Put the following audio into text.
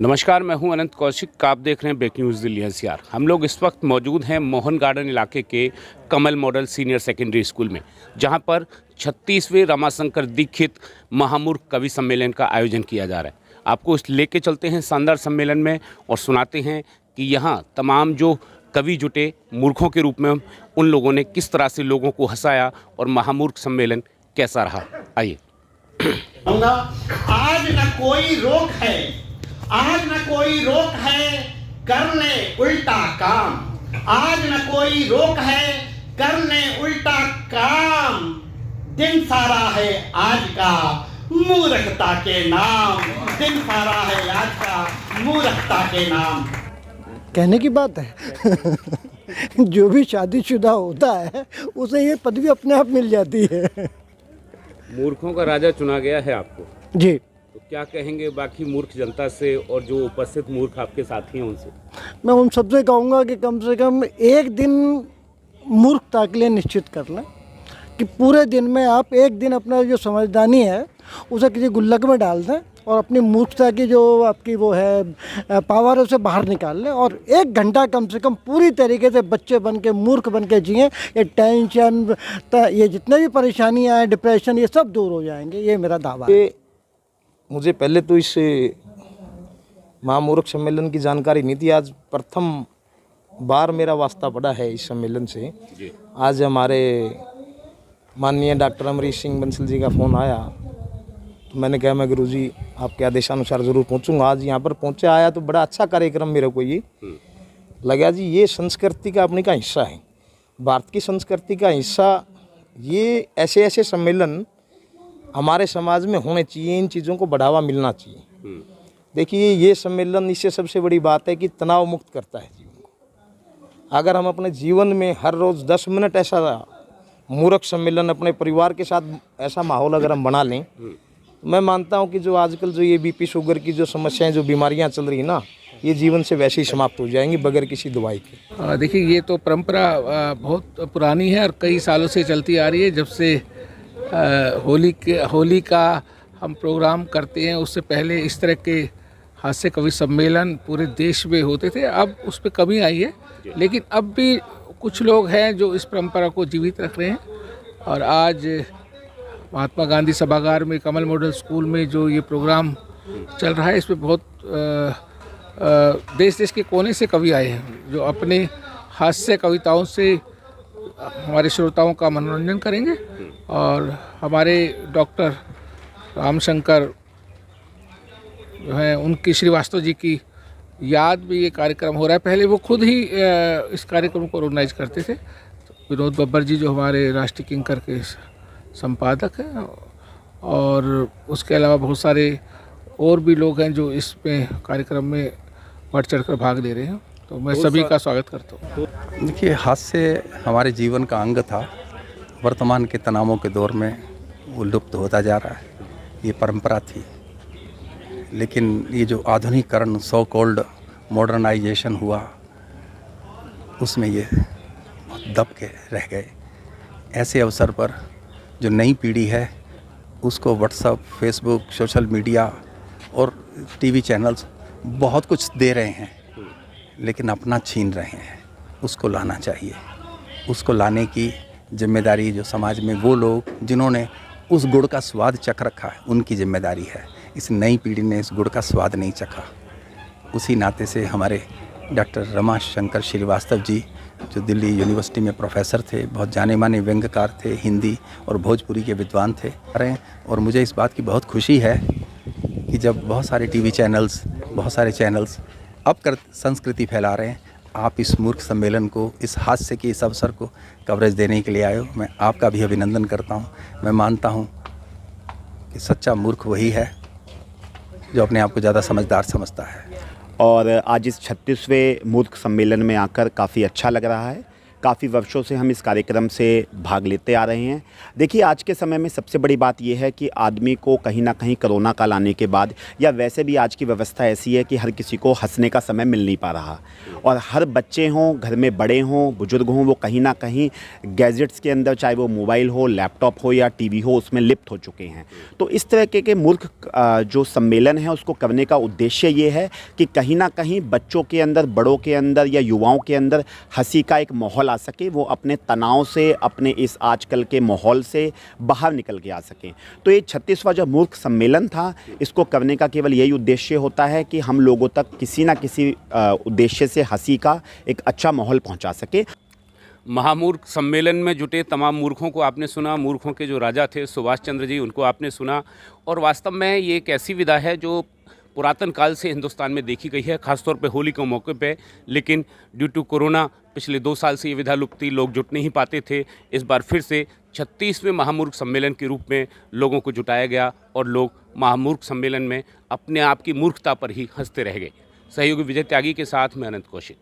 नमस्कार, मैं हूं अनंत कौशिक। आप देख रहे हैं ब्रेकिंग न्यूज़ दिल्ली एनसीआर। हम लोग इस वक्त मौजूद हैं मोहन गार्डन इलाके के कमल मॉडल सीनियर सेकेंडरी स्कूल में, जहां पर 36वें रमाशंकर दीक्षित महामूर्ख कवि सम्मेलन का आयोजन किया जा रहा है। आपको इस लेके चलते हैं शानदार सम्मेलन में और सुनाते हैं कि यहाँ तमाम जो कवि जुटे मूर्खों के रूप में उन लोगों ने किस तरह से लोगों को हंसाया और महामूर्ख सम्मेलन कैसा रहा। आइए। आज न कोई रोक है, आज न कोई रोक है करने उल्टा काम, आज न कोई रोक है करने उल्टा काम, दिन सारा है आज का मूर्खता के नाम, दिन सारा है आज का मूर्खता के नाम। कहने की बात है जो भी शादीशुदा होता है उसे ये पदवी अपने आप मिल जाती है। मूर्खों का राजा चुना गया है आपको जी। तो क्या कहेंगे बाकी मूर्ख जनता से और जो उपस्थित मूर्ख आपके साथी हैं उनसे? मैं उन सबसे कहूँगा कि कम से कम एक दिन मूर्खता के लिए निश्चित कर लें कि पूरे दिन में आप एक दिन अपना जो समझदारी है उसे किसी गुल्लक में डाल दें और अपनी मूर्खता की जो आपकी वो है पावर उसे बाहर निकाल लें और 1 घंटा कम से कम पूरी तरीके से बच्चे बन के मूर्ख बन के जिएँ। ये टेंशन, ये जितने भी परेशानियाँ हैं, डिप्रेशन, ये सब दूर हो जाएंगे, ये मेरा दावा है। मुझे पहले तो इस महामूर्ख सम्मेलन की जानकारी नहीं थी। आज प्रथम बार मेरा वास्ता पड़ा है इस सम्मेलन से। आज हमारे माननीय डॉक्टर अमरीश सिंह बंसल जी का फ़ोन आया तो मैंने कहा मैं गुरुजी आपके आदेशानुसार ज़रूर पहुंचूंगा। आज यहाँ पर पहुंचा आया तो बड़ा अच्छा कार्यक्रम मेरे को ये लगा जी। ये संस्कृति का अपने का हिस्सा है, भारत की संस्कृति का हिस्सा। ये ऐसे ऐसे सम्मेलन हमारे समाज में होने चाहिए, इन चीज़ों को बढ़ावा मिलना चाहिए। देखिए ये सम्मेलन, इससे सबसे बड़ी बात है कि तनाव मुक्त करता है जीवन को। अगर हम अपने जीवन में हर रोज़ 10 मिनट ऐसा मूर्ख सम्मेलन अपने परिवार के साथ ऐसा माहौल अगर हम बना लें तो मैं मानता हूं कि जो आजकल जो ये बीपी शुगर की जो समस्याएं, जो बीमारियां चल रही ना, ये जीवन से वैसे ही समाप्त हो जाएंगी बगैर किसी दवाई के। देखिए ये तो परंपरा बहुत पुरानी है और कई सालों से चलती आ रही है। जब से होली का हम प्रोग्राम करते हैं उससे पहले इस तरह के हास्य कवि सम्मेलन पूरे देश में होते थे। अब उस पर कमी आई है, लेकिन अब भी कुछ लोग हैं जो इस परंपरा को जीवित रख रहे हैं। और आज महात्मा गांधी सभागार में कमल मॉडल स्कूल में जो ये प्रोग्राम चल रहा है, इसमें बहुत देश देश के कोने से कवि आए हैं जो अपने हास्य कविताओं से हमारे श्रोताओं का मनोरंजन करेंगे। और हमारे डॉक्टर रामशंकर जो हैं उनकी श्रीवास्तव जी की याद में ये कार्यक्रम हो रहा है। पहले वो खुद ही इस कार्यक्रम को ऑर्गेनाइज करते थे। तो विनोद बब्बर जी जो हमारे राष्ट्रीय किंकर के संपादक हैं, और उसके अलावा बहुत सारे और भी लोग हैं जो इसमें कार्यक्रम में बढ़ चढ़ कर भाग ले रहे हैं। तो मैं सभी का स्वागत करता हूँ। देखिए हास्य हमारे जीवन का अंग था। वर्तमान के तनावों के दौर में वो लुप्त होता जा रहा है। ये परंपरा थी, लेकिन ये जो आधुनिकीकरण, सो कॉल्ड मॉडर्नाइजेशन हुआ, उसमें ये दब के रह गए। ऐसे अवसर पर जो नई पीढ़ी है उसको व्हाट्सएप, फेसबुक, सोशल मीडिया और टीवी चैनल्स बहुत कुछ दे रहे हैं, लेकिन अपना छीन रहे हैं। उसको लाना चाहिए। उसको लाने की जिम्मेदारी जो समाज में वो लोग जिन्होंने उस गुड़ का स्वाद चख रखा है उनकी जिम्मेदारी है। इस नई पीढ़ी ने इस गुड़ का स्वाद नहीं चखा। उसी नाते से हमारे डॉक्टर रमाशंकर श्रीवास्तव जी जो दिल्ली यूनिवर्सिटी में प्रोफेसर थे, बहुत जाने माने व्यंग्यकार थे, हिंदी और भोजपुरी के विद्वान थे। और मुझे इस बात की बहुत खुशी है कि जब बहुत सारे टीवी चैनल्स, बहुत सारे चैनल्स अब संस्कृति फैला रहे हैं, आप इस मूर्ख सम्मेलन को, इस हास्य के इस अवसर को कवरेज देने के लिए आए हो। मैं आपका भी अभिनंदन करता हूं। मैं मानता हूं कि सच्चा मूर्ख वही है जो अपने आप को ज़्यादा समझदार समझता है। और आज इस 36वें मूर्ख सम्मेलन में आकर काफ़ी अच्छा लग रहा है। काफ़ी वर्षों से हम इस कार्यक्रम से भाग लेते आ रहे हैं। देखिए, आज के समय में सबसे बड़ी बात यह है कि आदमी को कहीं ना कहीं कोरोना काल आने के बाद, या वैसे भी आज की व्यवस्था ऐसी है कि हर किसी को हंसने का समय मिल नहीं पा रहा, और हर बच्चे हों, घर में बड़े हों, बुजुर्ग हों, वो कहीं ना कहीं गैजेट्स के अंदर, चाहे वो मोबाइल हो, लैपटॉप हो या टीवी हो, उसमें लिप्त हो चुके हैं। तो इस तरह के मूर्ख जो सम्मेलन है उसको करने का उद्देश्य ये है कि कहीं ना कहीं बच्चों के अंदर, बड़ों के अंदर या युवाओं के अंदर हंसी का एक माहौल आ सके, वो अपने तनाव से, अपने इस आजकल के माहौल से बाहर निकल के आ सकें। तो ये 36वां जो मूर्ख सम्मेलन था, इसको करने का केवल यही उद्देश्य होता है कि हम लोगों तक किसी ना किसी उद्देश्य से हंसी का एक अच्छा माहौल पहुंचा सके। महामूर्ख सम्मेलन में जुटे तमाम मूर्खों को आपने सुना, मूर्खों के जो राजा थे सुभाष चंद्र जी, उनको आपने सुना। और वास्तव में ये एक ऐसी विधा है जो पुरातन काल से हिंदुस्तान में देखी गई है, खासतौर पे होली के मौके पे, लेकिन ड्यू टू कोरोना पिछले 2 साल से ये विधा लुप्त थी, लोग जुट नहीं पाते थे। इस बार फिर से 36वें महामूर्ख सम्मेलन के रूप में लोगों को जुटाया गया और लोग महामूर्ख सम्मेलन में अपने आप की मूर्खता पर ही हंसते रह गए। सहयोगी विजय त्यागी के साथ मैं अनंत कौशिक।